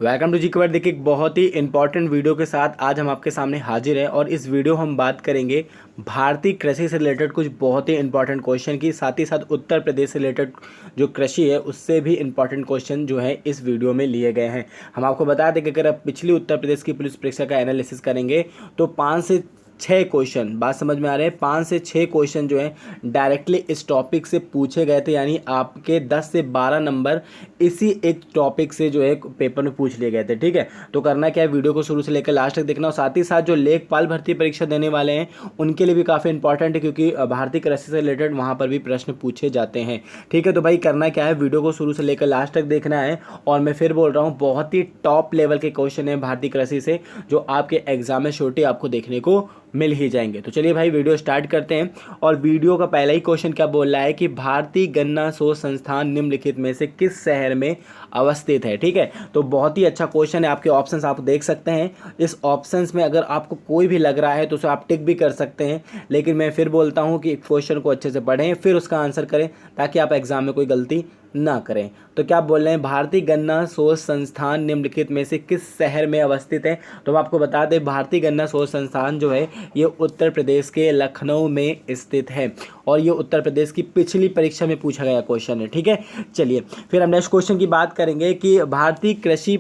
Welcome to ji cover. देखिए, एक बहुत ही इंपॉर्टेंट वीडियो के साथ आज हम आपके सामने हाजिर हैं और इस वीडियो हम बात करेंगे भारतीय कृषि से रिलेटेड कुछ बहुत ही इंपॉर्टेंट क्वेश्चन की, साथ ही साथ उत्तर प्रदेश से रिलेटेड जो कृषि है उससे भी इंपॉर्टेंट क्वेश्चन जो है इस वीडियो में लिए गए हैं। हम आपको बता दें कि अगर आप पिछली उत्तर प्रदेश की पुलिस परीक्षा का एनालिसिस करेंगे तो 5 से 6 क्वेश्चन, बात समझ में आ रहे हैं, 5 से 6 क्वेश्चन जो है डायरेक्टली इस टॉपिक से पूछे गए थे। यानी आपके 10 से 12 नंबर इसी एक टॉपिक से जो है पेपर में पूछ लिए गए थे। ठीक है, तो करना क्या है, वीडियो को शुरू से लेकर लास्ट तक देखना और साथ ही साथ जो लेखपाल भर्ती परीक्षा देने वाले हैं उनके लिए भी काफ़ी इंपॉर्टेंट है, क्योंकि भारतीय कृषि से रिलेटेड वहाँ पर भी प्रश्न पूछे जाते हैं। ठीक है, तो भाई करना क्या है, वीडियो को शुरू से लेकर लास्ट तक देखना है। और मैं फिर बोल रहा हूँ, बहुत ही टॉप लेवल के क्वेश्चन है भारतीय कृषि से जो आपके एग्जाम में श्योरिटी आपको देखने को मिल ही जाएंगे। तो चलिए भाई वीडियो स्टार्ट करते हैं। और वीडियो का पहला ही क्वेश्चन क्या बोल रहा है कि भारतीय गन्ना शोध संस्थान निम्नलिखित में से किस शहर में अवस्थित है। ठीक है, तो बहुत ही अच्छा क्वेश्चन है। आपके ऑप्शंस आप देख सकते हैं। इस ऑप्शंस में अगर आपको कोई भी लग रहा है तो उसे आप टिक भी कर सकते हैं, लेकिन मैं फिर बोलता हूं कि क्वेश्चन को अच्छे से पढ़ें फिर उसका आंसर करें ताकि आप एग्जाम में कोई गलती ना करें। तो क्या बोल रहे हैं, भारतीय गन्ना शोध संस्थान निम्नलिखित में से किस शहर में अवस्थित है। तो हम आपको बता दें, भारतीय गन्ना शोध संस्थान जो है ये उत्तर प्रदेश के लखनऊ में स्थित है और ये उत्तर प्रदेश की पिछली परीक्षा में पूछा गया क्वेश्चन है। ठीक है, चलिए फिर हम नेक्स्ट क्वेश्चन की बात करेंगे कि भारतीय कृषि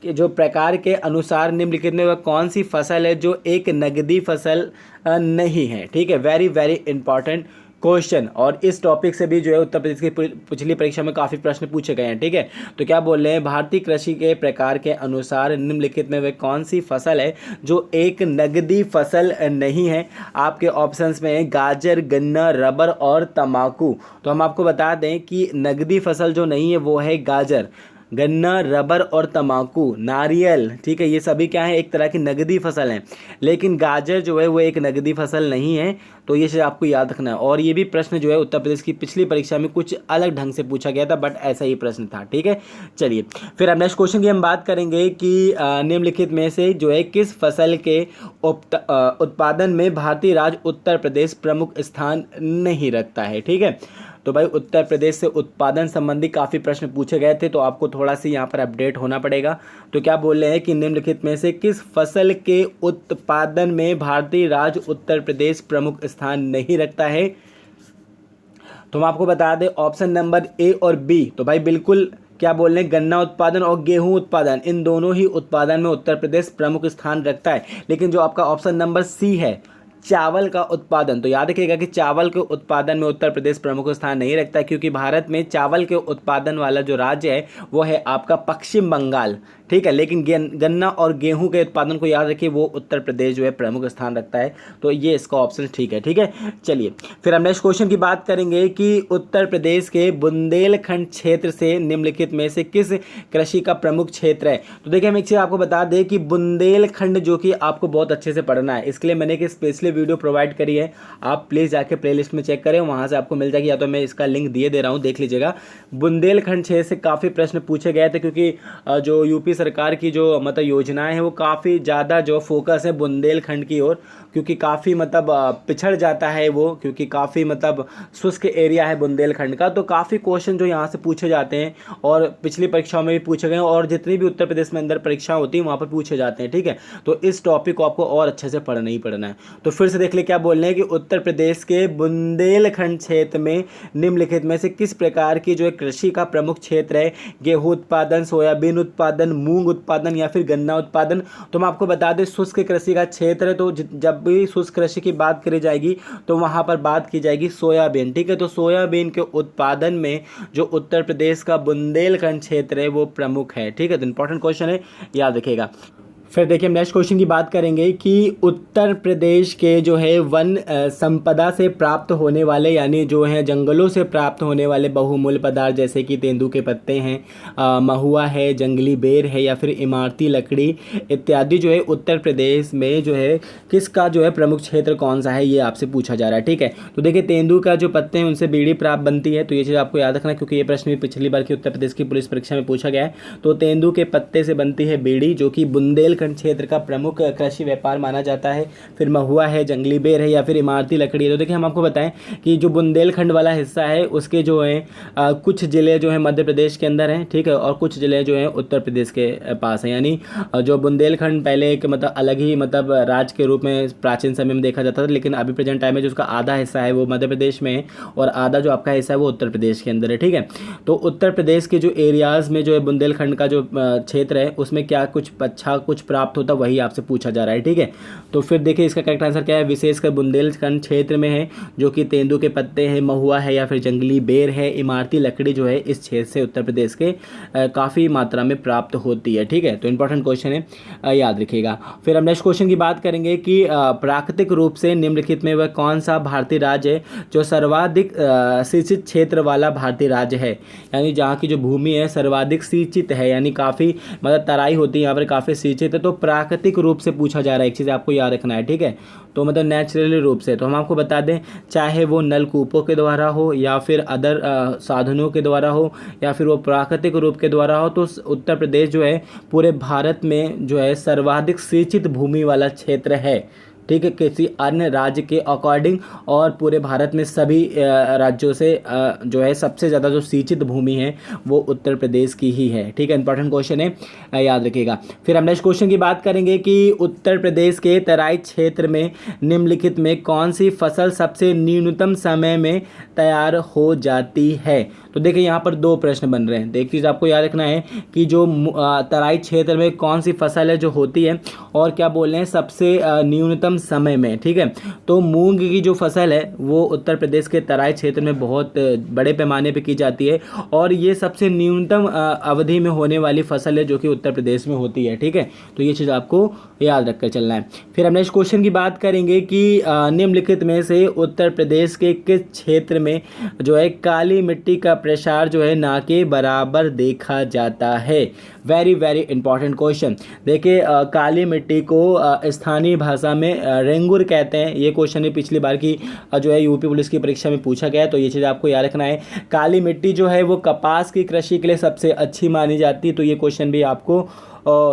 के जो प्रकार के अनुसार निम्नलिखित में वह कौन सी फसल है जो एक नगदी फसल नहीं है। ठीक है, वेरी वेरी इंपॉर्टेंट क्वेश्चन और इस टॉपिक से भी जो है उत्तर प्रदेश की पिछली परीक्षा में काफ़ी प्रश्न पूछे गए हैं। ठीक है, तो क्या बोल रहे हैं, भारतीय कृषि के प्रकार के अनुसार निम्नलिखित में वह कौन सी फसल है जो एक नगदी फसल नहीं है। आपके ऑप्शंस में गाजर, गन्ना, रबर और तंबाकू। तो हम आपको बता दें कि नगदी फसल जो नहीं है वो है गाजर, गन्ना, रबर और तंबाकू, नारियल। ठीक है, ये सभी क्या है, एक तरह की नगदी फसल हैं, लेकिन गाजर जो है वो एक नगदी फसल नहीं है। तो ये चीज़ आपको याद रखना है। और ये भी प्रश्न जो है उत्तर प्रदेश की पिछली परीक्षा में कुछ अलग ढंग से पूछा गया था, बट ऐसा ही प्रश्न था। ठीक है, चलिए फिर अब नेक्स्ट क्वेश्चन की हम बात करेंगे कि निम्नलिखित में से जो है किस फसल के उत्पादन में भारतीय राज्य उत्तर प्रदेश प्रमुख स्थान नहीं रखता है। ठीक है, तो भाई उत्तर प्रदेश से उत्पादन संबंधी काफ़ी प्रश्न पूछे गए थे, तो आपको थोड़ा सा यहाँ पर अपडेट होना पड़ेगा। तो क्या बोल रहे हैं कि निम्नलिखित में से किस फसल के उत्पादन में भारतीय राज्य उत्तर प्रदेश प्रमुख स्थान नहीं रखता है। तो हम आपको बता दें ऑप्शन नंबर ए और बी। तो भाई बिल्कुल क्या बोल रहे हैं, गन्ना उत्पादन और गेहूं उत्पादन, इन दोनों ही उत्पादन में उत्तर प्रदेश प्रमुख स्थान रखता है। लेकिन जो आपका ऑप्शन नंबर सी है, चावल का उत्पादन, तो याद रखिएगा कि चावल के उत्पादन में उत्तर प्रदेश प्रमुख स्थान नहीं रखता है, क्योंकि भारत में चावल के उत्पादन वाला जो राज्य है वो है आपका पश्चिम बंगाल। ठीक है, लेकिन गन्ना और गेहूं के उत्पादन को याद रखिए, वो उत्तर प्रदेश जो है प्रमुख स्थान रखता है। तो ये इसका ऑप्शन ठीक है। ठीक है, चलिए फिर हम नेक्स्ट क्वेश्चन की बात करेंगे कि उत्तर प्रदेश के बुंदेलखंड क्षेत्र से निम्नलिखित में से किस कृषि का प्रमुख क्षेत्र है। तो देखिए, हम एक चीज़ आपको बता दें कि बुंदेलखंड जो कि आपको बहुत अच्छे से पढ़ना है, इसके लिए मैंने एक स्पेशली वीडियो प्रोवाइड करी है। आप प्लीज़ जाके प्लेलिस्ट में चेक करें, वहाँ से आपको मिल जाएगी, या तो मैं इसका लिंक दिए दे रहा हूँ, देख लीजिएगा। बुंदेलखंड क्षेत्र से काफ़ी प्रश्न पूछे गए थे, क्योंकि जो यूपी सरकार की जो मतलब योजनाएं हैं वो काफ़ी ज़्यादा जो फोकस है बुंदेलखंड की ओर, क्योंकि काफ़ी मतलब पिछड़ जाता है वो, क्योंकि काफ़ी मतलब शुष्क एरिया है बुंदेलखंड का। तो काफ़ी क्वेश्चन जो यहाँ से पूछे जाते हैं और पिछली परीक्षाओं में भी पूछे गए और जितनी भी उत्तर प्रदेश में अंदर परीक्षाएं होती हैं वहाँ पर पूछे जाते हैं। ठीक है, तो इस टॉपिक को आपको और अच्छे से पढ़ना ही पढ़ना है। तो फिर से देख ले क्या बोल रहे हैं कि उत्तर प्रदेश के बुंदेलखंड क्षेत्र में निम्नलिखित में से किस प्रकार की जो है कृषि का प्रमुख क्षेत्र है। गेहूं उत्पादन, सोयाबीन उत्पादन, मूंग उत्पादन या फिर गन्ना उत्पादन। तो मैं आपको बता दें शुष्क कृषि का क्षेत्र है, तो जब भी शुष्क कृषि की बात करी जाएगी तो वहां पर बात की जाएगी सोयाबीन। ठीक है, तो सोयाबीन के उत्पादन में जो उत्तर प्रदेश का बुंदेलखंड क्षेत्र है वो प्रमुख है। ठीक है, तो इंपॉर्टेंट क्वेश्चन है, याद रखिएगा। फिर देखिए हम नेक्स्ट क्वेश्चन की बात करेंगे कि उत्तर प्रदेश के जो है वन संपदा से प्राप्त होने वाले, यानी जो है जंगलों से प्राप्त होने वाले बहुमूल्य पदार्थ जैसे कि तेंदू के पत्ते हैं, महुआ है, जंगली बेर है या फिर इमारती लकड़ी इत्यादि, जो है उत्तर प्रदेश में जो है किसका जो है प्रमुख क्षेत्र कौन सा है, ये आपसे पूछा जा रहा है। ठीक है, तो देखिए तेंदू का जो पत्ते हैं उनसे बीड़ी प्राप्त बनती है, तो ये चीज़ आपको याद रखना, क्योंकि ये प्रश्न भी पिछली बार की उत्तर प्रदेश की पुलिस परीक्षा में पूछा गया है। तो तेंदू के पत्ते से बनती है बीड़ी, जो कि बुंदेलखंड बुंदेलखंड क्षेत्र का प्रमुख कृषि व्यापार माना जाता है? फिर महुआ है, जंगली बेर है, या फिर इमारती लकड़ी है? तो देखिए हम आपको बताएं कि जो बुंदेलखंड वाला हिस्सा है उसके जो है कुछ ज़िले जो हैं मध्य प्रदेश के अंदर हैं, ठीक है, और कुछ ज़िले जो हैं उत्तर प्रदेश के पास हैं। यानी जो बुंदेलखंड पहले एक मतलब अलग ही मतलब राज्य के रूप में प्राचीन समय में देखा जाता था, लेकिन अभी प्रेजेंट टाइम में जो उसका आधा हिस्सा है वो मध्य प्रदेश में है और आधा जो आपका हिस्सा है वो उत्तर प्रदेश के अंदर है, ठीक है। तो उत्तर प्रदेश के जो एरियाज़ में जो है बुंदेलखंड का जो क्षेत्र है उसमें क्या कुछ अच्छा कुछ प्राप्त होता वही आपसे पूछा जा रहा है, ठीक है। तो फिर देखिए इसका करेक्ट आंसर क्या है, विशेषकर बुंदेलखंड क्षेत्र में है जो कि तेंदू के पत्ते हैं, महुआ है या फिर जंगली बेर है, इमारती लकड़ी जो है इस क्षेत्र से उत्तर प्रदेश के काफ़ी मात्रा में प्राप्त होती है, ठीक है। तो इंपॉर्टेंट क्वेश्चन है, याद रखिएगा। फिर हम नेक्स्ट क्वेश्चन की बात करेंगे कि प्राकृतिक रूप से निम्नलिखित में वह कौन सा भारतीय राज्य है जो सर्वाधिक सिंचित क्षेत्र वाला भारतीय राज्य है? यानी जहाँ की जो भूमि है सर्वाधिक सिंचित है, यानी काफ़ी मतलब तराई होती है यहाँ पर, काफ़ी सिंचित है। तो प्राकृतिक रूप से पूछा जा रहा है, एक चीज़ आपको याद रखना है, ठीक है। तो मतलब नेचुरली रूप से, तो हम आपको बता दें चाहे वो नलकूपों के द्वारा हो या फिर अदर साधनों के द्वारा हो या फिर वो प्राकृतिक रूप के द्वारा हो, तो उत्तर प्रदेश जो है पूरे भारत में जो है सर्वाधिक सिंचित भूमि वाला क्षेत्र है, ठीक है, किसी अन्य राज्य के अकॉर्डिंग। और पूरे भारत में सभी राज्यों से जो है सबसे ज़्यादा जो सिंचित भूमि है वो उत्तर प्रदेश की ही है, ठीक है। इंपॉर्टेंट क्वेश्चन है, याद रखिएगा। फिर हम नेक्स्ट क्वेश्चन की बात करेंगे कि उत्तर प्रदेश के तराई क्षेत्र में निम्नलिखित में कौन सी फसल सबसे न्यूनतम समय में तैयार हो जाती है? तो देखिए यहाँ पर दो प्रश्न बन रहे हैं। तो एक चीज़ आपको याद रखना है कि जो तराई क्षेत्र में कौन सी फसल है जो होती है और क्या बोल रहे हैं सबसे न्यूनतम समय में, ठीक है। तो मूंग की जो फसल है वो उत्तर प्रदेश के तराई क्षेत्र में बहुत बड़े पैमाने पे की जाती है और ये सबसे न्यूनतम अवधि में होने वाली फसल है जो कि उत्तर प्रदेश में होती है, ठीक है। तो ये चीज़ आपको याद रखकर चलना है। फिर हम नेक्स्ट क्वेश्चन की बात करेंगे कि निम्नलिखित में से उत्तर प्रदेश के किस क्षेत्र में जो है काली मिट्टी का प्रसार जो है ना के बराबर देखा जाता है? Very very important question. देखिए काली मिट्टी को स्थानीय भाषा में रेंगुर कहते हैं। ये क्वेश्चन भी पिछली बार की जो है यूपी पुलिस की परीक्षा में पूछा गया है, तो ये चीज़ आपको याद रखना है। काली मिट्टी जो है वो कपास की कृषि के लिए सबसे अच्छी मानी जाती है, तो ये क्वेश्चन भी आपको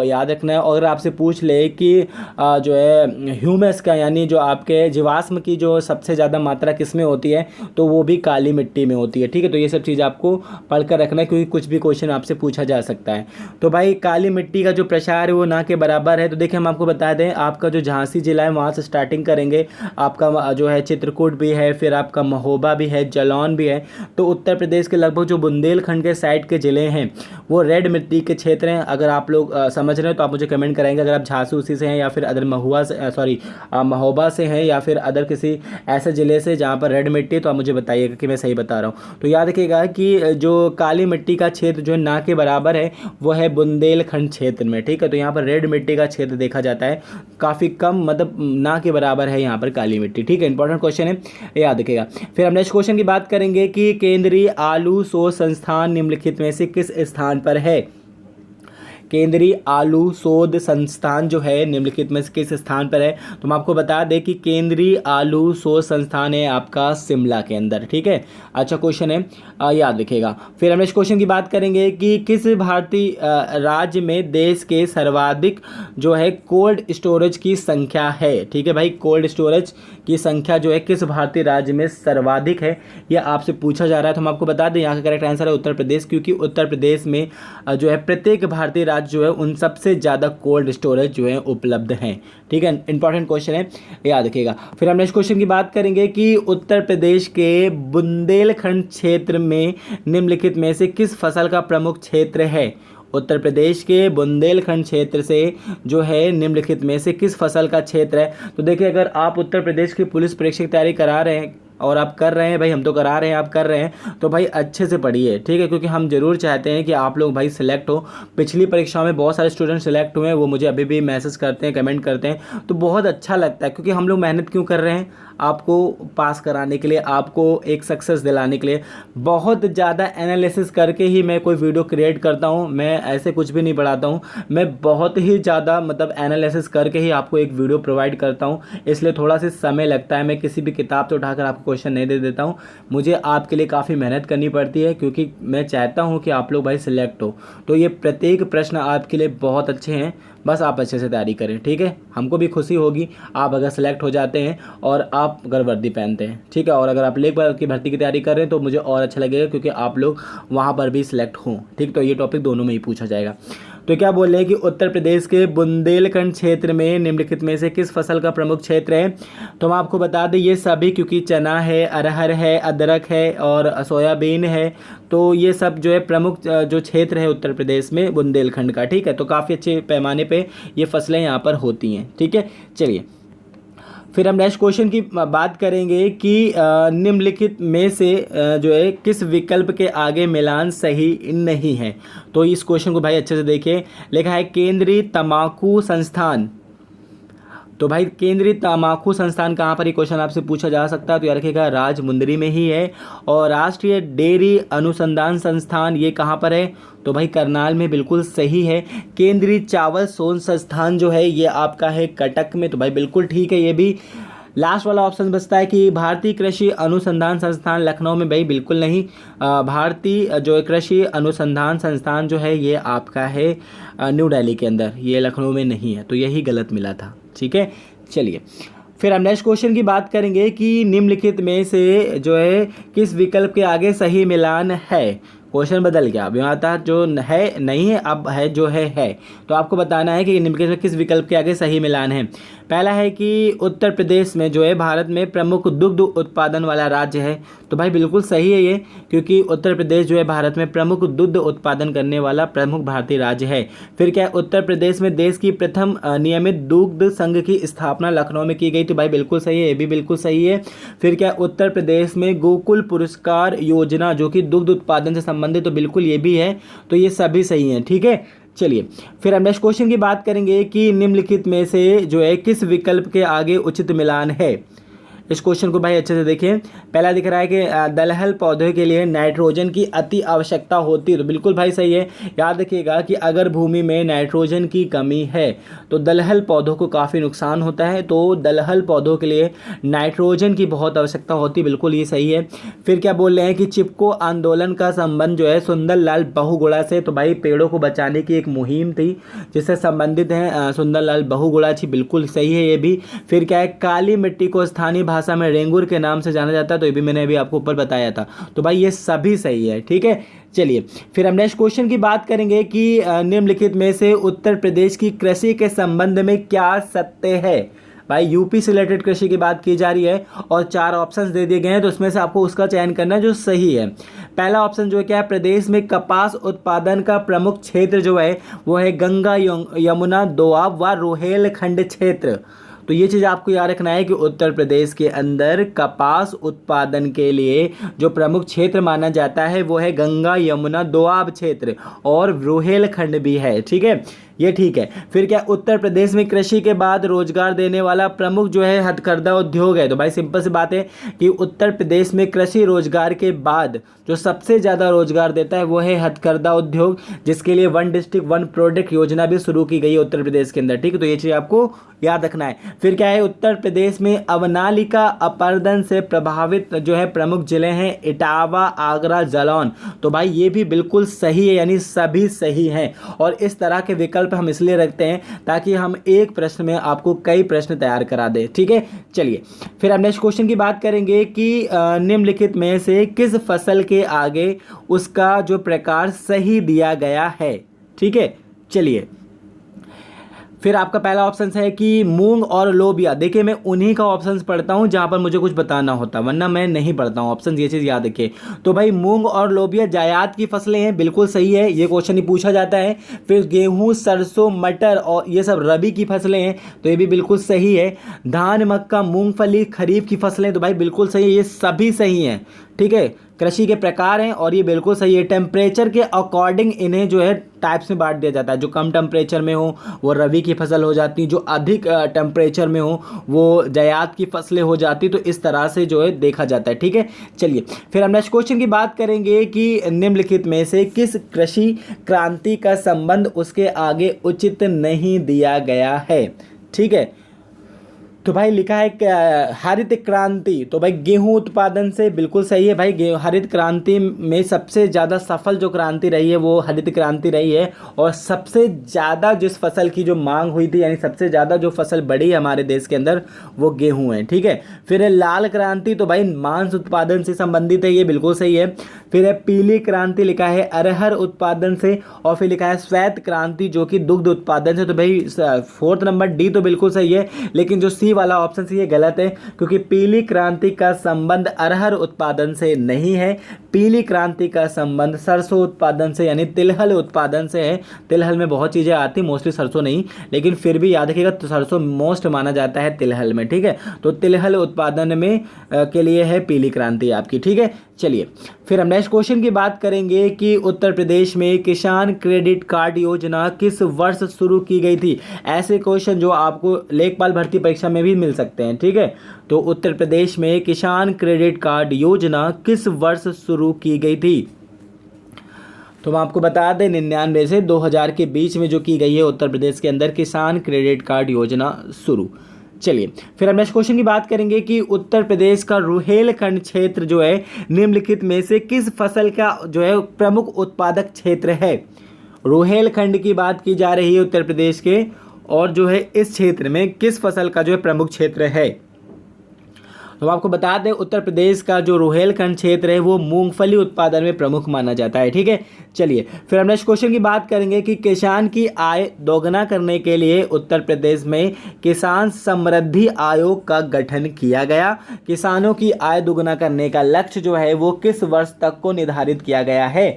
याद रखना है। और अगर आपसे पूछ ले कि जो है ह्यूमस का यानी जो आपके जीवाश्म की जो सबसे ज़्यादा मात्रा किस में होती है, तो वो भी काली मिट्टी में होती है, ठीक है। तो ये सब चीज़ आपको पढ़कर रखना है क्योंकि कुछ भी क्वेश्चन आपसे पूछा जा सकता है। तो भाई काली मिट्टी का जो प्रसार है वो ना के बराबर है। तो देखिए हम आपको बता दें, आपका जो झांसी जिला है वहाँ से स्टार्टिंग करेंगे, आपका जो है चित्रकूट भी है, फिर आपका महोबा भी है, जालौन भी है। तो उत्तर प्रदेश के लगभग जो बुंदेलखंड के साइड के ज़िले हैं वो रेड मिट्टी के क्षेत्र हैं। अगर आप लोग समझ रहे हो तो आप मुझे कमेंट कराएंगे। अगर आप झांसी उसी से हैं या फिर अदर महुआ से महोबा से हैं या फिर अदर किसी ऐसे ज़िले से जहाँ पर रेड मिट्टी है, तो आप मुझे बताइएगा कि मैं सही बता रहा हूँ। तो याद रखिएगा कि जो काली मिट्टी का क्षेत्र जो ना के बराबर है वो है बुंदेलखंड क्षेत्र में, ठीक है। तो यहाँ पर रेड मिट्टी का क्षेत्र देखा जाता है काफ़ी कम, मतलब ना के बराबर है यहाँ पर काली मिट्टी, ठीक है। इंपॉर्टेंट क्वेश्चन है, याद रखिएगा। फिर हम नेक्स्ट क्वेश्चन की बात करेंगे कि केंद्रीय आलू शोध संस्थान निम्नलिखित में से किस स्थान पर है? केंद्रीय आलू शोध संस्थान जो है निम्नलिखित में से किस स्थान पर है? तो हम आपको बता दें कि केंद्रीय आलू शोध संस्थान है आपका शिमला के अंदर, ठीक है। अच्छा क्वेश्चन है, याद रखिएगा। फिर हम इस क्वेश्चन की बात करेंगे कि किस भारतीय राज्य में देश के सर्वाधिक जो है कोल्ड स्टोरेज की संख्या है, ठीक है भाई। कोल्ड स्टोरेज की संख्या जो है किस भारतीय राज्य में सर्वाधिक है, यह आपसे पूछा जा रहा है। तो हम आपको बता दें यहाँ का करेक्ट आंसर है उत्तर प्रदेश, क्योंकि उत्तर प्रदेश में जो है प्रत्येक भारतीय राज्य जो है उन सबसे ज़्यादा कोल्ड स्टोरेज जो है उपलब्ध हैं, ठीक है। इंपॉर्टेंट क्वेश्चन है, याद रखिएगा। फिर हम नेक्स्ट क्वेश्चन की बात करेंगे कि उत्तर प्रदेश के बुंदेलखंड क्षेत्र में निम्नलिखित में से किस फसल का प्रमुख क्षेत्र है? उत्तर प्रदेश के बुंदेलखंड क्षेत्र से जो है निम्नलिखित में से किस फसल का क्षेत्र है? तो देखिए अगर आप उत्तर प्रदेश की पुलिस परीक्षा की तैयारी करा रहे हैं और आप कर रहे हैं भाई, हम तो करा रहे हैं, आप कर रहे हैं, तो भाई अच्छे से पढ़िए, ठीक है, क्योंकि हम जरूर चाहते हैं कि आप लोग भाई सिलेक्ट हो। पिछली परीक्षा में बहुत सारे स्टूडेंट सिलेक्ट हुए हैं, वो मुझे अभी भी मैसेज करते हैं, कमेंट करते हैं, तो बहुत अच्छा लगता है क्योंकि हम लोग मेहनत क्यों कर रहे हैं? आपको पास कराने के लिए, आपको एक सक्सेस दिलाने के लिए। बहुत ज़्यादा एनालिसिस करके ही मैं कोई वीडियो क्रिएट करता हूँ, मैं ऐसे कुछ भी नहीं पढ़ाता हूँ, मैं बहुत ही ज़्यादा मतलब एनालिसिस करके ही आपको एक वीडियो प्रोवाइड करता हूँ, इसलिए थोड़ा सा समय लगता है। मैं किसी भी किताब से उठाकर आपको क्वेश्चन नहीं दे देता हूँ, मुझे आपके लिए काफ़ी मेहनत करनी पड़ती है क्योंकि मैं चाहता हूँ कि आप लोग भाई सिलेक्ट हो। तो ये प्रत्येक प्रश्न आपके लिए बहुत अच्छे हैं, बस आप अच्छे से तैयारी करें, ठीक है। हमको भी खुशी होगी आप अगर सेलेक्ट हो जाते हैं और आप अगर वर्दी पहनते हैं, ठीक है। और अगर आप लेखपाल की भर्ती की तैयारी कर रहे हैं तो मुझे और अच्छा लगेगा, क्योंकि आप लोग वहाँ पर भी सिलेक्ट हों, ठीक। तो ये टॉपिक दोनों में ही पूछा जाएगा। तो क्या बोल रहे हैं कि उत्तर प्रदेश के बुंदेलखंड क्षेत्र में निम्नलिखित में से किस फसल का प्रमुख क्षेत्र है। तो हम आपको बता दें ये सभी, क्योंकि चना है, अरहर है, अदरक है और सोयाबीन है, तो ये सब जो है प्रमुख जो क्षेत्र है उत्तर प्रदेश में बुंदेलखंड का, ठीक है। तो काफ़ी अच्छे पैमाने पे ये फसलें यहाँ पर होती हैं, ठीक है। चलिए फिर हम नेक्स्ट क्वेश्चन की बात करेंगे कि निम्नलिखित में से जो है किस विकल्प के आगे मिलान सही नहीं है। तो इस क्वेश्चन को भाई अच्छे से देखिए। लिखा है केंद्रीय तंबाकू संस्थान। तो भाई केंद्रीय तंबाकू संस्थान कहाँ पर, ये क्वेश्चन आपसे पूछा जा सकता है। तो याद रखिएगा राजमुंदरी में ही है। और राष्ट्रीय डेयरी अनुसंधान संस्थान ये कहाँ पर है, तो भाई करनाल में, बिल्कुल सही है। केंद्रीय चावल शोध संस्थान जो है ये आपका है कटक में, तो भाई बिल्कुल ठीक है ये भी। लास्ट वाला ऑप्शन बचता है कि भारतीय कृषि अनुसंधान संस्थान लखनऊ में, भाई बिल्कुल नहीं। भारतीय जो कृषि अनुसंधान संस्थान जो है ये आपका है न्यू दिल्ली के अंदर, ये लखनऊ में नहीं है, तो यही गलत मिला था, ठीक है। चलिए फिर हम नेक्स्ट क्वेश्चन की बात करेंगे कि निम्नलिखित में से जो है किस विकल्प के आगे सही मिलान है। क्वेश्चन बदल गया, अब यहाँ था जो है नहीं है, अब है जो है। तो आपको बताना है कि निम्नलिखित में किस विकल्प के आगे सही मिलान है। पहला है कि उत्तर प्रदेश में जो है भारत में प्रमुख दुग्ध उत्पादन वाला राज्य है। तो भाई बिल्कुल सही है ये, क्योंकि उत्तर प्रदेश जो है भारत में प्रमुख दुग्ध उत्पादन करने वाला प्रमुख भारतीय राज्य है। फिर क्या है, उत्तर प्रदेश में देश की प्रथम नियमित दुग्ध संघ की स्थापना लखनऊ में की गई। तो भाई बिल्कुल सही है, ये भी बिल्कुल सही है। फिर क्या, उत्तर प्रदेश में गोकुल पुरस्कार योजना जो कि दुग्ध उत्पादन से संबंधित, तो बिल्कुल ये भी है। तो ये सभी सही हैं, ठीक है। चलिए फिर हम नेक्स्ट क्वेश्चन की बात करेंगे कि निम्नलिखित में से जो है किस विकल्प के आगे उचित मिलान है। इस क्वेश्चन को भाई अच्छे से देखें। पहला दिख रहा है कि दलहन पौधे के लिए नाइट्रोजन की अति आवश्यकता होती है। तो बिल्कुल भाई सही है। याद रखिएगा कि अगर भूमि में नाइट्रोजन की कमी है तो दलहन पौधों को काफ़ी नुकसान होता है। तो दलहन पौधों के लिए नाइट्रोजन की बहुत आवश्यकता होती है, बिल्कुल ये सही है। फिर क्या बोल रहे हैं कि चिपको आंदोलन का संबंध जो है सुंदरलाल बहुगुणा से। तो भाई पेड़ों को बचाने की एक मुहिम थी जिससे संबंधित है सुंदरलाल बहुगुणा जी, बिल्कुल सही है ये भी। फिर क्या है, काली मिट्टी को स्थानीय भाषा में रेंगुर के नाम से जाना जाता है। तो ये भी मैंने अभी आपको ऊपर बताया था। तो भाई ये सभी सही है, ठीक है। चलिए फिर हम नेक्स्ट क्वेश्चन की बात करेंगे कि निम्नलिखित में से उत्तर प्रदेश की कृषि के संबंध में क्या सत्य है। भाई यूपी से रिलेटेड कृषि की बात की जा रही है और 4 ऑप्शंस दे दिए गए हैं, तो उसमें से आपको उसका चयन करना है जो सही है। पहला ऑप्शन जो है क्या है, प्रदेश में कपास उत्पादन का प्रमुख क्षेत्र जो है वो है गंगा यमुना दोआब व रोहेलखंड क्षेत्र। तो ये चीज़ आपको याद रखना है कि उत्तर प्रदेश के अंदर कपास उत्पादन के लिए जो प्रमुख क्षेत्र माना जाता है वो है गंगा यमुना दोआब क्षेत्र, और रोहेलखंड भी है, ठीक है, ये ठीक है। फिर क्या, उत्तर प्रदेश में कृषि के बाद रोजगार देने वाला प्रमुख जो है हथकरघा उद्योग है। तो भाई सिंपल सी बात है कि उत्तर प्रदेश में कृषि रोजगार के बाद जो सबसे ज़्यादा रोजगार देता है वो है हथकरघा उद्योग, जिसके लिए 1 डिस्ट्रिक्ट 1 प्रोडक्ट योजना भी शुरू की गई है उत्तर प्रदेश के अंदर, ठीक है। तो ये चीज़ आपको याद रखना है। फिर क्या है, उत्तर प्रदेश में अवनालिका अपरदन से प्रभावित जो है प्रमुख जिले हैं इटावा, आगरा, जालौन। तो भाई ये भी बिल्कुल सही है, यानी सभी सही हैं। और इस तरह के विकल्प हम इसलिए रखते हैं ताकि हम एक प्रश्न में आपको कई प्रश्न तैयार करा दें, ठीक है। चलिए फिर हम नेक्स्ट क्वेश्चन की बात करेंगे कि निम्नलिखित में से किस फसल के आगे उसका जो प्रकार सही दिया गया है, ठीक है। चलिए फिर आपका पहला ऑप्शन है कि मूंग और लोबिया। देखिए मैं उन्हीं का ऑप्शंस पढ़ता हूं जहां पर मुझे कुछ बताना होता, वरना मैं नहीं पढ़ता हूं ऑप्शन, ये चीज़ याद रखिए। तो भाई मूंग और लोबिया जायद की फसलें हैं, बिल्कुल सही है, ये क्वेश्चन ही पूछा जाता है। फिर गेहूं, सरसों, मटर और ये सब रबी की फसलें हैं, तो ये भी बिल्कुल सही है। धान, मक्का, मूंगफली खरीफ की फसलें, तो भाई बिल्कुल सही है, ये सभी सही हैं, ठीक है। कृषि के प्रकार हैं और ये बिल्कुल सही है। टेम्परेचर के अकॉर्डिंग इन्हें जो है टाइप्स में बांट दिया जाता है। जो कम टेम्परेचर में हो वो रबी की फसल हो जाती, जो अधिक टेम्परेचर में हो वो जायद की फसलें हो जाती। तो इस तरह से जो है देखा जाता है, ठीक है। चलिए फिर हम नेक्स्ट क्वेश्चन की बात करेंगे कि निम्नलिखित में से किस कृषि क्रांति का संबंध उसके आगे उचित नहीं दिया गया है, ठीक है। तो भाई लिखा है हरित क्रांति, तो भाई गेहूं उत्पादन से बिल्कुल सही है भाई। हरित क्रांति में सबसे ज़्यादा सफल जो क्रांति रही है वो हरित क्रांति रही है, और सबसे ज़्यादा जिस फसल की जो मांग हुई थी, यानी सबसे ज़्यादा जो फसल बढ़ी है हमारे देश के अंदर, वो गेहूं है, ठीक है। फिर है लाल क्रांति, तो भाई मांस उत्पादन से संबंधित है, ये बिल्कुल सही है। फिर है पीली क्रांति, लिखा है अरहर उत्पादन से। और फिर लिखा है श्वेत क्रांति जो कि दुग्ध उत्पादन से। तो भाई फोर्थ नंबर डी तो बिल्कुल सही है, लेकिन जो सी वाला ऑप्शन से ये गलत है, क्योंकि पीली क्रांति का संबंध अरहर उत्पादन से नहीं है। पीली क्रांति का संबंध सरसों उत्पादन से यानी तिलहल उत्पादन से है। तिलहल में बहुत चीज़ें आती, मोस्टली सरसों नहीं, लेकिन फिर भी याद रखिएगा तो सरसों मोस्ट माना जाता है तिलहल में, ठीक है। तो तिलहल उत्पादन में के लिए है पीली क्रांति आपकी, ठीक है। चलिए फिर हम नेक्स्ट क्वेश्चन की बात करेंगे कि उत्तर प्रदेश में किसान क्रेडिट कार्ड योजना किस वर्ष शुरू की गई थी। ऐसे क्वेश्चन जो आपको लेखपाल भर्ती परीक्षा में भी मिल सकते हैं, ठीक है। तो उत्तर प्रदेश में किसान क्रेडिट कार्ड योजना किस वर्ष शुरू की गई थी। तो हम आपको बता दें 99 से 2000 के बीच में जो की गई है उत्तर प्रदेश के अंदर किसान क्रेडिट कार्ड योजना शुरू। चलिए फिर हम नेक्स्ट क्वेश्चन की बात करेंगे कि उत्तर प्रदेश का रुहेलखंड क्षेत्र जो है निम्नलिखित में से किस फसल का जो है प्रमुख उत्पादक क्षेत्र है। रुहेलखंड की बात की जा रही है उत्तर प्रदेश के, और जो है इस क्षेत्र में किस फसल का जो है प्रमुख क्षेत्र है। तो आपको बता दें उत्तर प्रदेश का जो रुहेलखंड क्षेत्र है वो मूंगफली उत्पादन में प्रमुख माना जाता है, ठीक है। चलिए फिर हम नेक्स्ट क्वेश्चन की बात करेंगे कि किसान की आय दोगुना करने के लिए उत्तर प्रदेश में किसान समृद्धि आयोग का गठन किया गया। किसानों की आय दोगुना करने का लक्ष्य जो है वो किस वर्ष तक को निर्धारित किया गया है।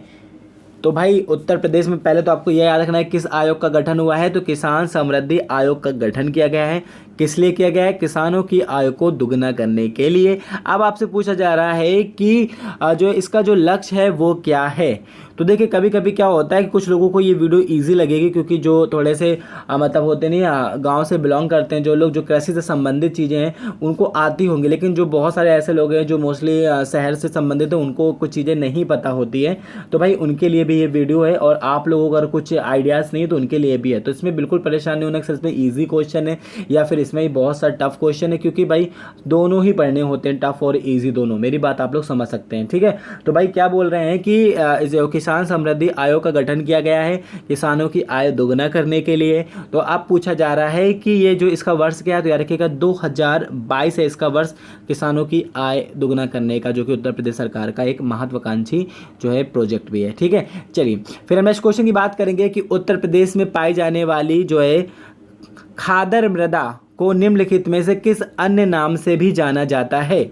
तो भाई उत्तर प्रदेश में पहले तो आपको यह याद रखना है किस आयोग का गठन हुआ है, तो किसान समृद्धि आयोग का गठन किया गया है। किस लिए किया गया है, किसानों की आय को दुगना करने के लिए। अब आपसे पूछा जा रहा है कि जो इसका जो लक्ष्य है वो क्या है। तो देखिए कभी कभी क्या होता है कि कुछ लोगों को ये वीडियो इजी लगेगी, क्योंकि जो थोड़े से मतलब होते नहीं गांव से बिलोंग करते हैं, जो लोग जो कृषि से संबंधित चीज़ें हैं उनको आती होंगी, लेकिन जो बहुत सारे ऐसे लोग हैं जो मोस्टली शहर से संबंधित हैं उनको कुछ चीज़ें नहीं पता होती है। तो भाई उनके लिए भी ये वीडियो है, और आप लोगों को अगर कुछ आइडियाज़ नहीं तो उनके लिए भी है। तो इसमें बिल्कुल परेशान नहीं होना कि इसमें ईजी क्वेश्चन है या फिर इसमें ही बहुत सारा टफ क्वेश्चन है, क्योंकि भाई दोनों ही पढ़ने होते हैं, टफ और ईजी दोनों। मेरी बात आप लोग समझ सकते हैं, ठीक है। तो भाई क्या बोल रहे हैं कि किसान समृद्धि आयोग का गठन किया गया है किसानों की आय दोगुना करने के लिए। तो अब पूछा जा रहा है कि ये जो इसका वर्ष क्या है, तो याद रखिएगा 2022 है इसका वर्ष किसानों की आय दोगुना करने का, जो कि उत्तर प्रदेश सरकार का एक महत्वाकांक्षी जो है प्रोजेक्ट भी है, ठीक है। चलिए फिर हम नेक्स्ट क्वेश्चन की बात करेंगे कि उत्तर प्रदेश में पाई जाने वाली जो है खादर मृदा को निम्नलिखित में से किस अन्य नाम से भी जाना जाता है।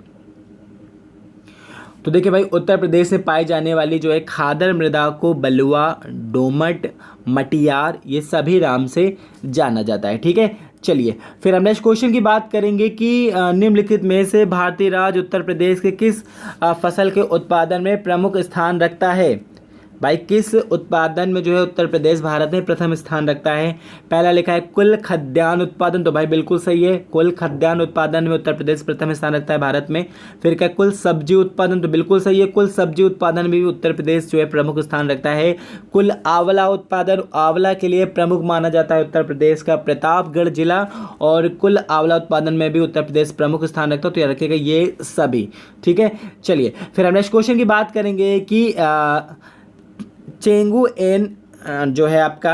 तो देखिए भाई उत्तर प्रदेश में पाई जाने वाली जो है खादर मृदा को बलुआ, दोमट, मटियार ये सभी नाम से जाना जाता है, ठीक है। चलिए फिर हम नेक्स्ट क्वेश्चन की बात करेंगे कि निम्नलिखित में से भारतीय राज्य उत्तर प्रदेश के किस फसल के उत्पादन में प्रमुख स्थान रखता है। भाई किस उत्पादन में जो है उत्तर प्रदेश भारत में प्रथम स्थान रखता है। पहला लिखा है कुल खाद्यान्न उत्पादन, तो भाई बिल्कुल सही है, कुल खाद्यान्न उत्पादन में उत्तर प्रदेश प्रथम स्थान रखता है भारत में। फिर क्या कुल सब्जी उत्पादन, तो बिल्कुल सही है, कुल सब्जी उत्पादन में भी उत्तर प्रदेश जो है प्रमुख स्थान रखता है। कुल आंवला उत्पादन, आंवला के लिए प्रमुख माना जाता है उत्तर प्रदेश का प्रतापगढ़ जिला, और कुल आंवला उत्पादन में भी उत्तर प्रदेश प्रमुख स्थान रखता है। तो याद रखिएगा ये सभी, ठीक है। चलिए फिर हम नेक्स्ट क्वेश्चन की बात करेंगे कि चेंगू एन जो है आपका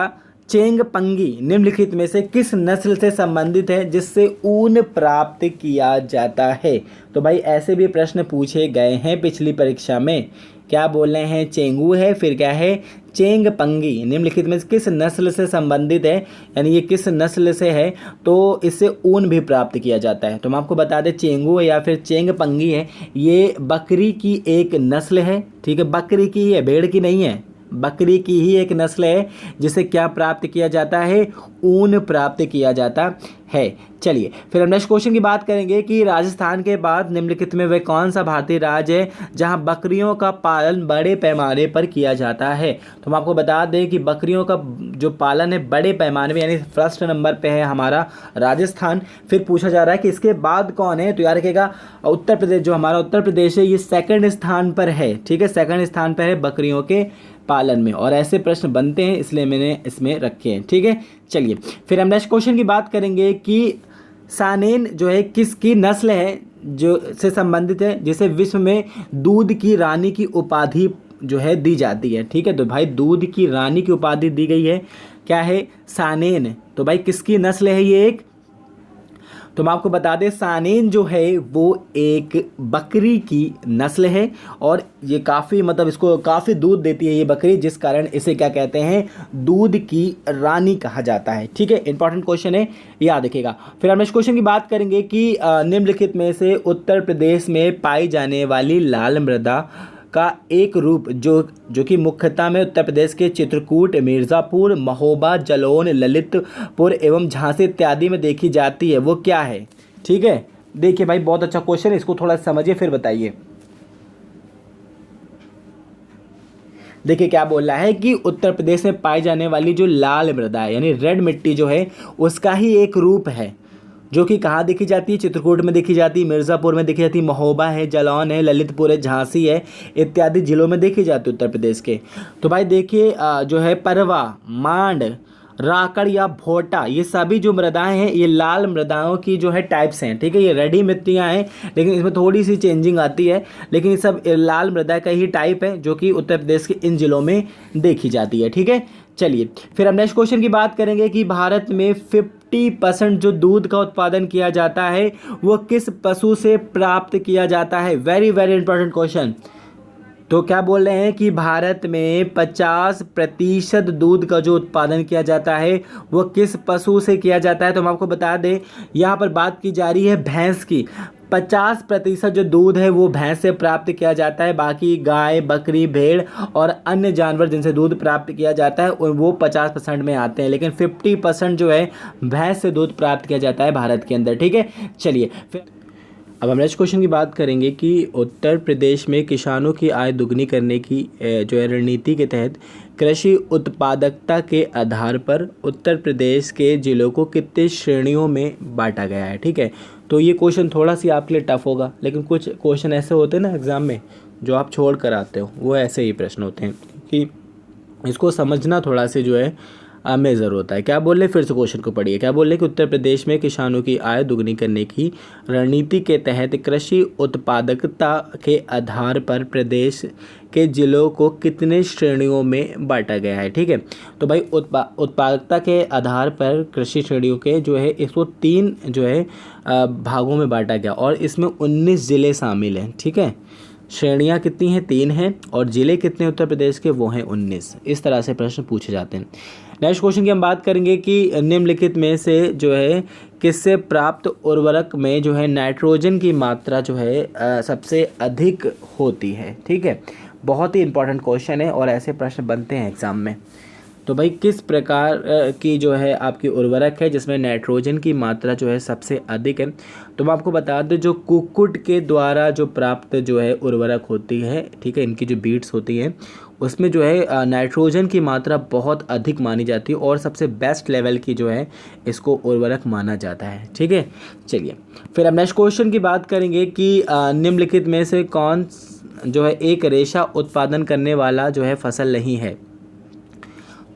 चेंगपंगी निम्नलिखित में से किस नस्ल से संबंधित है जिससे ऊन प्राप्त किया जाता है। तो भाई ऐसे भी प्रश्न पूछे गए हैं पिछली परीक्षा में। क्या बोल रहे हैं, चेंगू है, फिर क्या है चेंगपंगी, निम्नलिखित में किस नस्ल से संबंधित है, यानी ये किस नस्ल से है तो इससे ऊन भी प्राप्त किया जाता है। तो हम आपको बता दें चेंगू है या फिर चेंगपंगी है, ये बकरी की एक नस्ल है, ठीक है। बकरी की है, भेड़ की नहीं है, बकरी की ही एक नस्ल है जिसे क्या प्राप्त किया जाता है, ऊन प्राप्त किया जाता है। चलिए फिर हम नेक्स्ट क्वेश्चन की बात करेंगे कि राजस्थान के बाद निम्नलिखित में वह कौन सा भारतीय राज्य है जहां बकरियों का पालन बड़े पैमाने पर किया जाता है। तो हम आपको बता दें कि बकरियों का जो पालन है बड़े पैमाने में, यानी फर्स्ट नंबर पे है हमारा राजस्थान। फिर पूछा जा रहा है कि इसके बाद कौन है, तो याद रखिएगा उत्तर प्रदेश, जो हमारा उत्तर प्रदेश है ये सेकंड स्थान पर है, ठीक है, सेकंड स्थान पर है बकरियों के पालन में, और ऐसे प्रश्न बनते हैं इसलिए मैंने इसमें रखे हैं, ठीक है। चलिए फिर हम नेक्स्ट क्वेश्चन की बात करेंगे कि सानेन जो है किसकी नस्ल है जो से संबंधित है जिसे विश्व में दूध की रानी की उपाधि जो है दी जाती है। ठीक है, तो भाई दूध की रानी की उपाधि दी गई है, क्या है, सानेन। तो भाई किसकी नस्ल है ये एक, तो मैं आपको बता दें सानेन जो है वो एक बकरी की नस्ल है और ये काफ़ी मतलब इसको काफ़ी दूध देती है ये बकरी, जिस कारण इसे क्या कहते हैं, दूध की रानी कहा जाता है। ठीक है, इंपॉर्टेंट क्वेश्चन है, याद रखिएगा। फिर हम इस क्वेश्चन की बात करेंगे कि निम्नलिखित में से उत्तर प्रदेश में पाई जाने वाली लाल मृदा का एक रूप जो कि मुख्यतः में उत्तर प्रदेश के चित्रकूट, मिर्ज़ापुर, महोबा, जालौन, ललितपुर एवं झांसी इत्यादि में देखी जाती है, वो क्या है। ठीक है, देखिए भाई बहुत अच्छा क्वेश्चन है, इसको थोड़ा समझिए फिर बताइए। देखिए क्या बोल रहा है कि उत्तर प्रदेश में पाई जाने वाली जो लाल मृदा है यानी रेड मिट्टी जो है उसका ही एक रूप है जो कि कहाँ देखी जाती है, चित्रकूट में देखी जाती है, मिर्ज़ापुर में देखी जाती है, महोबा है, जालौन है, ललितपुर है, झांसी है इत्यादि जिलों में देखी जाती है उत्तर प्रदेश के। तो भाई देखिए जो है परवा, मांड, राकड़ या भोटा, ये सभी जो मृदाएं हैं ये लाल मृदाओं की जो है टाइप्स हैं। ठीक है, ये रेडी मिट्टियाँ हैं लेकिन इसमें थोड़ी सी चेंजिंग आती है, लेकिन ये सब लाल मृदा का ही टाइप है जो कि उत्तर प्रदेश के इन जिलों में देखी जाती है। ठीक है, चलिए फिर हम नेक्स्ट क्वेश्चन की बात करेंगे कि भारत में 50% जो दूध का उत्पादन किया जाता है वो किस पशु से प्राप्त किया जाता है। Very very important question. तो क्या बोल रहे हैं कि भारत में 50% दूध का जो उत्पादन किया जाता है वो किस पशु से किया जाता है। तो हम आपको बता दें यहाँ पर बात की जा रही है भैंस की। 50% जो दूध है वो भैंस से प्राप्त किया जाता है, बाकी गाय, बकरी, भेड़ और अन्य जानवर जिनसे दूध प्राप्त किया जाता है वो 50% में आते हैं, लेकिन 50% जो है भैंस से दूध प्राप्त किया जाता है भारत के अंदर। ठीक है, चलिए फिर अब हम नेक्स्ट क्वेश्चन की बात करेंगे कि उत्तर प्रदेश में किसानों की आय दुगनी करने की जो है रणनीति के तहत कृषि उत्पादकता के आधार पर उत्तर प्रदेश के जिलों को कितने श्रेणियों में बांटा गया है। ठीक है, तो ये क्वेश्चन थोड़ा सी आपके लिए टफ होगा, लेकिन कुछ क्वेश्चन ऐसे होते हैं ना एग्ज़ाम में जो आप छोड़ कर आते हो, वो ऐसे ही प्रश्न होते हैं कि इसको समझना थोड़ा सा जो है मेजर होता है। क्या बोल रहे, फिर से क्वेश्चन को पढ़िए। क्या बोल रहे कि उत्तर प्रदेश में किसानों की आय दुगनी करने की रणनीति के तहत कृषि उत्पादकता के आधार पर प्रदेश के जिलों को कितने श्रेणियों में बांटा गया है। ठीक है, तो भाई उत्पादकता के आधार पर कृषि श्रेणियों के जो है इसको 3 जो है भागों में बांटा गया और इसमें 19 ज़िले शामिल हैं। ठीक है, श्रेणियाँ कितनी हैं, 3 हैं और ज़िले कितने उत्तर प्रदेश के, वो हैं 19। इस तरह से प्रश्न पूछे जाते हैं। नेक्स्ट क्वेश्चन की हम बात करेंगे कि निम्नलिखित में से जो है किससे प्राप्त उर्वरक में जो है नाइट्रोजन की मात्रा जो है सबसे अधिक होती है। ठीक है, बहुत ही इंपॉर्टेंट क्वेश्चन है और ऐसे प्रश्न बनते हैं एग्ज़ाम में। तो भाई किस प्रकार की जो है आपकी उर्वरक है जिसमें नाइट्रोजन की मात्रा जो है सबसे अधिक है। तो मैं आपको बता दूं जो कुक्कुट के द्वारा जो प्राप्त जो है उर्वरक होती है, ठीक है, इनकी जो बीट्स होती हैं उसमें जो है नाइट्रोजन की मात्रा बहुत अधिक मानी जाती है और सबसे बेस्ट लेवल की जो है इसको उर्वरक माना जाता है। ठीक है, चलिए फिर हम नेक्स्ट क्वेश्चन की बात करेंगे कि निम्नलिखित में से कौन जो है एक रेशा उत्पादन करने वाला जो है फसल नहीं है।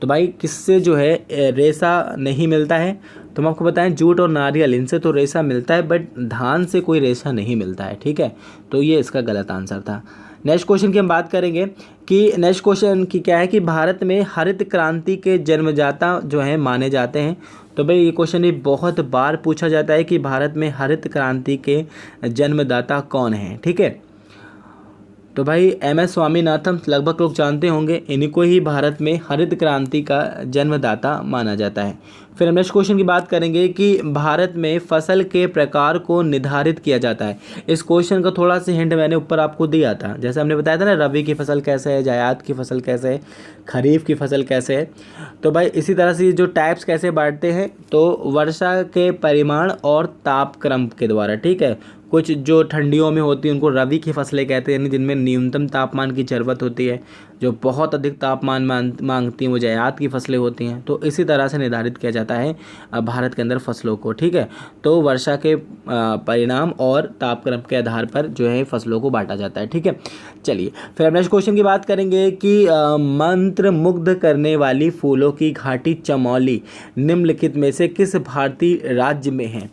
तो भाई किससे जो है रेशा नहीं मिलता है, तो हम आपको बताएं जूट और नारियल, इनसे तो रेशा मिलता है बट धान से कोई रेशा नहीं मिलता है। ठीक है, तो ये इसका गलत आंसर था। नेक्स्ट क्वेश्चन की हम बात करेंगे कि नेक्स्ट क्वेश्चन की क्या है कि भारत में हरित क्रांति के जन्मदाता जो हैं माने जाते हैं। तो भाई ये क्वेश्चन भी बहुत बार पूछा जाता है कि भारत में हरित क्रांति के जन्मदाता कौन हैं। ठीक है, तो भाई MS स्वामीनाथन लगभग लोग जानते होंगे, इन्हीं को ही भारत में हरित क्रांति का जन्मदाता माना जाता है। फिर हम नेक्स्ट क्वेश्चन की बात करेंगे कि भारत में फसल के प्रकार को निर्धारित किया जाता है। इस क्वेश्चन का थोड़ा सा हिंट मैंने ऊपर आपको दिया था, जैसे हमने बताया था ना रबी की फसल कैसे है, जायद की फसल कैसे है, खरीफ की फसल कैसे है। तो भाई इसी तरह से जो टाइप्स कैसे बांटते हैं, तो वर्षा के परिमाण और तापक्रम के द्वारा। ठीक है, कुछ जो ठंडियों में होती है उनको रबी की फसलें कहते हैं, यानी जिनमें न्यूनतम तापमान की ज़रूरत होती है। जो बहुत अधिक तापमान मांगती हैं वो जायद की फसलें होती हैं। तो इसी तरह से निर्धारित किया जाता है भारत के अंदर फसलों को। ठीक है, तो वर्षा के परिणाम और तापक्रम के आधार पर जो है फसलों को बांटा जाता है। ठीक है, चलिए फिर हम नेक्स्ट क्वेश्चन की बात करेंगे कि मंत्र मुग्ध करने वाली फूलों की घाटी चमोली निम्नलिखित में से किस भारतीय राज्य में है।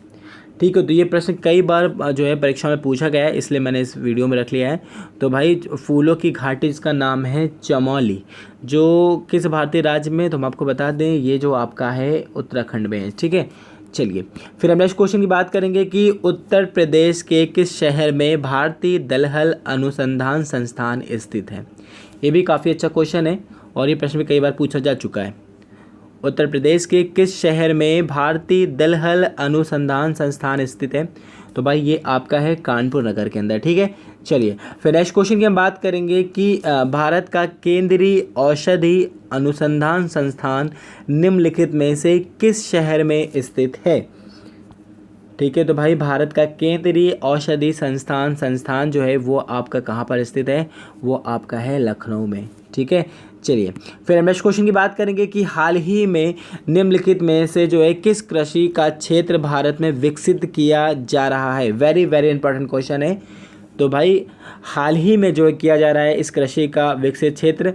ठीक है। तो ये प्रश्न कई बार जो है परीक्षा में पूछा गया है, इसलिए मैंने इस वीडियो में रख लिया है। तो भाई फूलों की घाटी जिसका नाम है चमोली, जो किस भारतीय राज्य में, तो हम आपको बता दें ये जो आपका है उत्तराखंड में है। ठीक है, चलिए फिर हम नेक्स्ट क्वेश्चन की बात करेंगे कि उत्तर प्रदेश के किस शहर में भारतीय दलहल अनुसंधान संस्थान स्थित है। ये भी काफ़ी अच्छा क्वेश्चन है और ये प्रश्न भी कई बार पूछा जा चुका है। उत्तर प्रदेश के किस शहर में भारतीय दलहल अनुसंधान संस्थान स्थित है, तो भाई ये आपका है कानपुर नगर के अंदर। ठीक है, चलिए फिर नेक्स्ट क्वेश्चन की हम बात करेंगे कि भारत का केंद्रीय औषधि अनुसंधान संस्थान निम्नलिखित में से किस शहर में स्थित है। ठीक है, तो भाई भारत का केंद्रीय औषधि संस्थान जो है वो आपका कहाँ पर स्थित है, वो आपका है लखनऊ में। ठीक है, चलिए फिर हम नेक्स्ट क्वेश्चन की बात करेंगे कि हाल ही में निम्नलिखित में से जो है किस कृषि का क्षेत्र भारत में विकसित किया जा रहा है। वेरी वेरी इंपॉर्टेंट क्वेश्चन है। तो भाई हाल ही में जो है किया जा रहा है इस कृषि का विकसित क्षेत्र,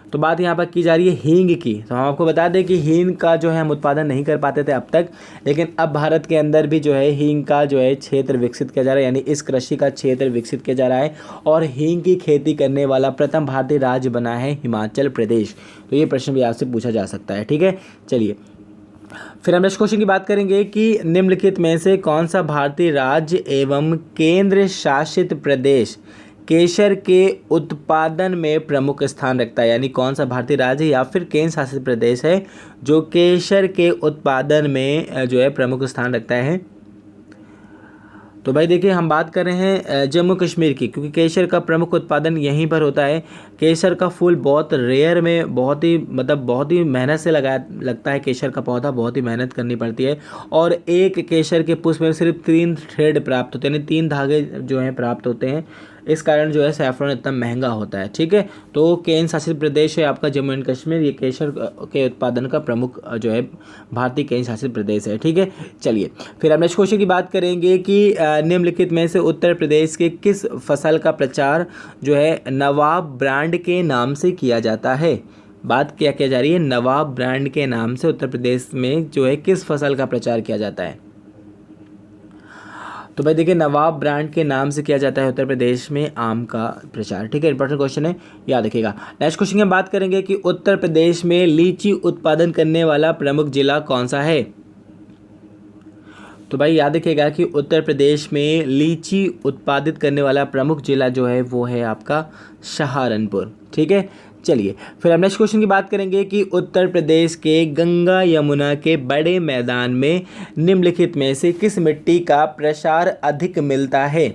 तो बात यहाँ पर की जा रही है हींग की। तो हम आपको बता दें कि हींग का जो है हम उत्पादन नहीं कर पाते थे अब तक, लेकिन अब भारत के अंदर भी जो है हींग का जो है क्षेत्र विकसित किया जा रहा है, यानी इस कृषि का क्षेत्र विकसित किया जा रहा है। और हींग की खेती करने वाला प्रथम भारतीय राज्य बना है हिमाचल प्रदेश। तो ये प्रश्न भी आपसे पूछा जा सकता है। ठीक है, चलिए फिर हम नेक्स्ट क्वेश्चन की बात करेंगे कि निम्नलिखित में से कौन सा भारतीय राज्य एवं केंद्र शासित प्रदेश केसर के उत्पादन में प्रमुख स्थान रखता है। यानी कौन सा भारतीय राज्य या फिर केंद्र शासित प्रदेश है जो केसर के उत्पादन में जो है प्रमुख स्थान रखता है। तो भाई देखिए हम बात कर रहे हैं जम्मू कश्मीर की, क्योंकि केसर का प्रमुख उत्पादन यहीं पर होता है। केसर का फूल बहुत रेयर में बहुत ही मेहनत से लगता है। केसर का पौधा बहुत ही मेहनत करनी पड़ती है और एक केसर के पुष्प में सिर्फ 3 थ्रेड प्राप्त होते हैं, यानी 3 धागे जो हैं प्राप्त होते हैं। इस कारण जो है सैफरन इतना महंगा होता है। ठीक है, तो केंद्र शासित प्रदेश है आपका जम्मू एंड कश्मीर, ये केसर के उत्पादन का प्रमुख जो है भारतीय केंद्र शासित प्रदेश है। ठीक है, चलिए फिर हम नेक्स्ट क्वेश्चन की बात करेंगे कि निम्नलिखित में से उत्तर प्रदेश के किस फसल का प्रचार जो है नवाब ब्रांड के नाम से किया जाता है। बात क्या किया जा रही है, नवाब ब्रांड के नाम से उत्तर प्रदेश में जो है किस फसल का प्रचार किया जाता है। तो भाई देखिए नवाब ब्रांड के नाम से किया जाता है उत्तर प्रदेश में आम का प्रचार। ठीक है, इंपॉर्टेंट क्वेश्चन है, याद रखिएगा। नेक्स्ट क्वेश्चन की हम बात करेंगे कि उत्तर प्रदेश में लीची उत्पादन करने वाला प्रमुख जिला कौन सा है। तो भाई याद रखिएगा कि उत्तर प्रदेश में लीची उत्पादित करने वाला प्रमुख जिला जो है वो है आपका सहारनपुर। ठीक है, चलिए फिर हम नेक्स्ट क्वेश्चन की बात करेंगे कि उत्तर प्रदेश के गंगा यमुना के बड़े मैदान में निम्नलिखित में से किस मिट्टी का प्रसार अधिक मिलता है।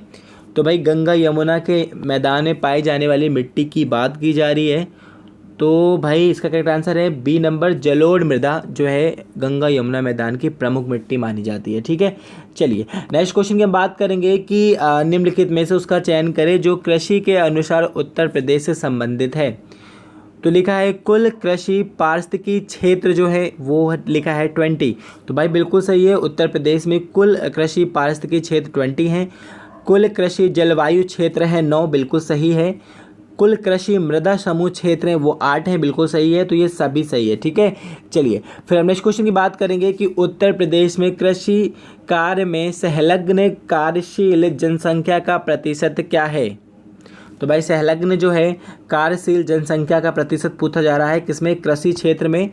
तो भाई गंगा यमुना के मैदान में पाई जाने वाली मिट्टी की बात की जा रही है, तो भाई इसका करेक्ट आंसर है बी नंबर, जलोढ़ मृदा जो है गंगा यमुना मैदान की प्रमुख मिट्टी मानी जाती है। ठीक है, चलिए नेक्स्ट क्वेश्चन की हम बात करेंगे कि निम्नलिखित में से उसका चयन करें जो कृषि के अनुसार उत्तर प्रदेश से संबंधित है। तो लिखा है कुल कृषि पारिस्थितिकी क्षेत्र जो है वो लिखा है 20। तो भाई बिल्कुल सही है, उत्तर प्रदेश में कुल कृषि पारिस्थितिकी क्षेत्र 20 हैं। कुल कृषि जलवायु क्षेत्र है 9, बिल्कुल सही है। कुल कृषि मृदा समूह क्षेत्र हैं वो 8 हैं, बिल्कुल सही है। तो ये सभी सही है। ठीक है, चलिए फिर हम नेक्स्ट क्वेश्चन की बात करेंगे कि उत्तर प्रदेश में कृषि कार्य में संलग्न कार्यशील जनसंख्या का प्रतिशत क्या है। तो भाई संलग्न जो है कार्यशील जनसंख्या का प्रतिशत पूछा जा रहा है किसमें, कृषि क्षेत्र में।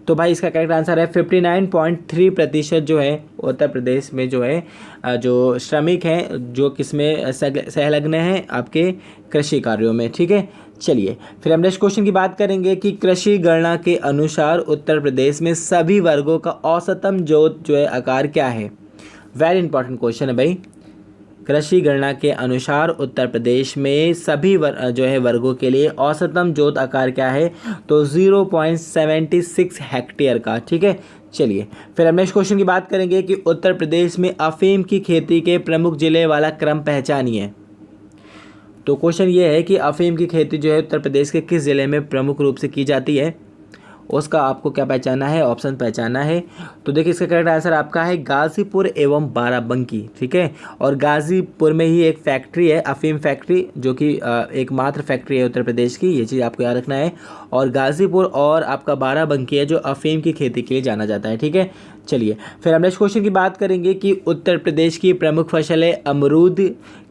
तो भाई इसका करेक्ट आंसर है 59.3% जो है उत्तर प्रदेश में जो है जो श्रमिक हैं जो किसमें संलग्न हैं आपके कृषि कार्यों में। ठीक है, चलिए फिर हम नेक्स्ट क्वेश्चन की बात करेंगे कि कृषि गणना के अनुसार उत्तर प्रदेश में सभी वर्गों का औसतम जोत जो है आकार क्या है। वेरी इंपॉर्टेंट क्वेश्चन है भाई। कृषि गणना के अनुसार उत्तर प्रदेश में सभी जो है वर्गों के लिए औसतम जोत आकार क्या है, तो 0.76 हेक्टेयर का। ठीक है, चलिए फिर हम नेक्स्ट क्वेश्चन की बात करेंगे कि उत्तर प्रदेश में अफीम की खेती के प्रमुख जिले वाला क्रम पहचानिए। तो क्वेश्चन ये है कि अफीम की खेती जो है उत्तर प्रदेश के किस ज़िले में प्रमुख रूप से की जाती है। उसका आपको क्या पहचाना है, ऑप्शन पहचाना है। तो देखिए इसका करेक्ट आंसर आपका है गाज़ीपुर एवं बाराबंकी, ठीक है। और गाज़ीपुर में ही एक फैक्ट्री है, अफीम फैक्ट्री, जो कि एकमात्र फैक्ट्री है उत्तर प्रदेश की, ये चीज़ आपको याद रखना है। और गाज़ीपुर और आपका बाराबंकी है जो अफीम की खेती के लिए जाना जाता है, ठीक है। चलिए फिर हम नेक्स्ट क्वेश्चन की बात करेंगे कि उत्तर प्रदेश की प्रमुख फसल है अमरूद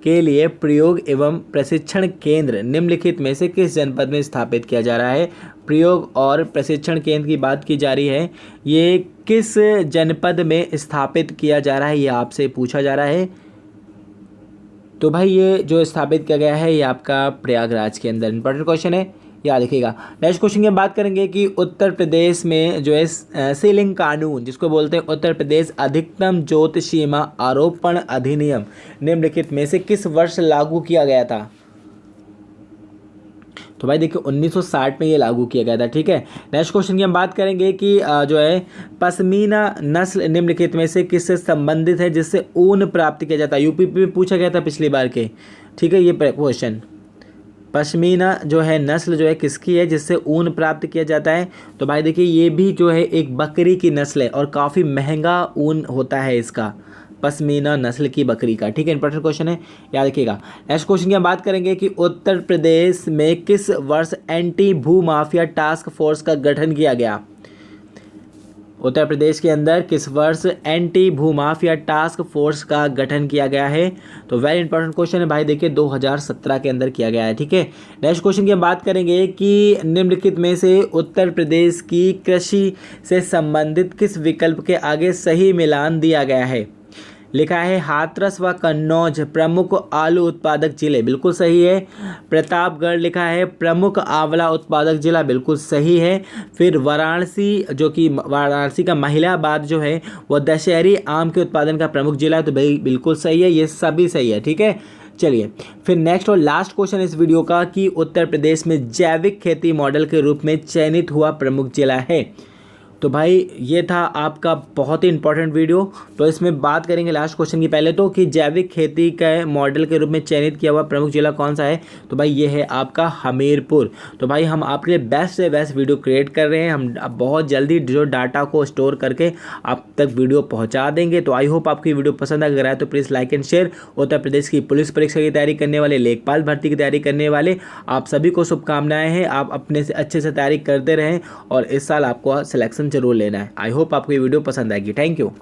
के लिए प्रयोग एवं प्रशिक्षण केंद्र निम्नलिखित में से किस जनपद में स्थापित किया जा रहा है। प्रयोग और प्रशिक्षण केंद्र की बात की जा रही है, ये किस जनपद में स्थापित किया जा रहा है, ये आपसे पूछा जा रहा है। तो भाई ये जो स्थापित किया गया है ये आपका प्रयागराज के अंदर, इंपॉर्टेंट क्वेश्चन है, याद रखिएगा। नेक्स्ट क्वेश्चन की हम बात करेंगे कि उत्तर प्रदेश में जो है सीलिंग कानून, जिसको बोलते हैं उत्तर प्रदेश अधिकतम जोत सीमा आरोपण अधिनियम, निम्नलिखित में से किस वर्ष लागू किया गया था। तो भाई देखिए 1960 में ये लागू किया गया था, ठीक है। नेक्स्ट क्वेश्चन की हम बात करेंगे कि जो है पश्मीना नस्ल निम्नलिखित में से किससे संबंधित है जिससे ऊन प्राप्त किया जाता है। यूपी में पूछा गया था पिछली बार के, ठीक है, ये क्वेश्चन। पश्मीना जो है नस्ल जो है किसकी है जिससे ऊन प्राप्त किया जाता है। तो भाई देखिए ये भी जो है एक बकरी की नस्ल है और काफ़ी महंगा ऊन होता है इसका, पश्मीना नस्ल की बकरी का, ठीक है। इंपॉर्टेंट क्वेश्चन है, याद रखिएगा। नेक्स्ट क्वेश्चन की हम बात करेंगे कि उत्तर प्रदेश में किस वर्ष एंटी भू माफिया टास्क फोर्स का गठन किया गया। उत्तर प्रदेश के अंदर किस वर्ष एंटी भूमाफिया टास्क फोर्स का गठन किया गया है। तो वेरी इंपॉर्टेंट क्वेश्चन है भाई, देखिए 2017 के अंदर किया गया है, ठीक है। नेक्स्ट क्वेश्चन की हम बात करेंगे कि निम्नलिखित में से उत्तर प्रदेश की कृषि से संबंधित किस विकल्प के आगे सही मिलान दिया गया है। लिखा है हाथरस व कन्नौज प्रमुख आलू उत्पादक जिले, बिल्कुल सही है। प्रतापगढ़ लिखा है प्रमुख आंवला उत्पादक जिला, बिल्कुल सही है। फिर वाराणसी, जो कि वाराणसी का महिलाबाद जो है वह दशहरी आम के उत्पादन का प्रमुख जिला है, तो भाई बिल्कुल सही है, ये सभी सही है, ठीक है। चलिए फिर नेक्स्ट और लास्ट क्वेश्चन इस वीडियो का कि उत्तर प्रदेश में जैविक खेती मॉडल के रूप में चयनित हुआ प्रमुख जिला है। तो भाई ये था आपका बहुत ही इंपॉर्टेंट वीडियो। तो इसमें बात करेंगे लास्ट क्वेश्चन की पहले तो कि जैविक खेती का मॉडल के रूप में चयनित किया हुआ प्रमुख जिला कौन सा है। तो भाई ये है आपका हमीरपुर। तो भाई हम आपके लिए बेस्ट से बेस्ट वीडियो क्रिएट कर रहे हैं, हम अब बहुत जल्दी जो डाटा को स्टोर करके आप तक वीडियो पहुँचा देंगे। तो आई होप आपकी वीडियो पसंद अगर आए तो please like and share. Uttar Pradesh की पुलिस परीक्षा की तैयारी करने वाले, लेखपाल भर्ती की तैयारी करने वाले आप सभी को शुभकामनाएं हैं। आप अपने से अच्छे से तैयारी करते रहें और इस साल आपको सिलेक्शन जरूर लेना है। आई होप आपको ये वीडियो पसंद आएगी। Thank you.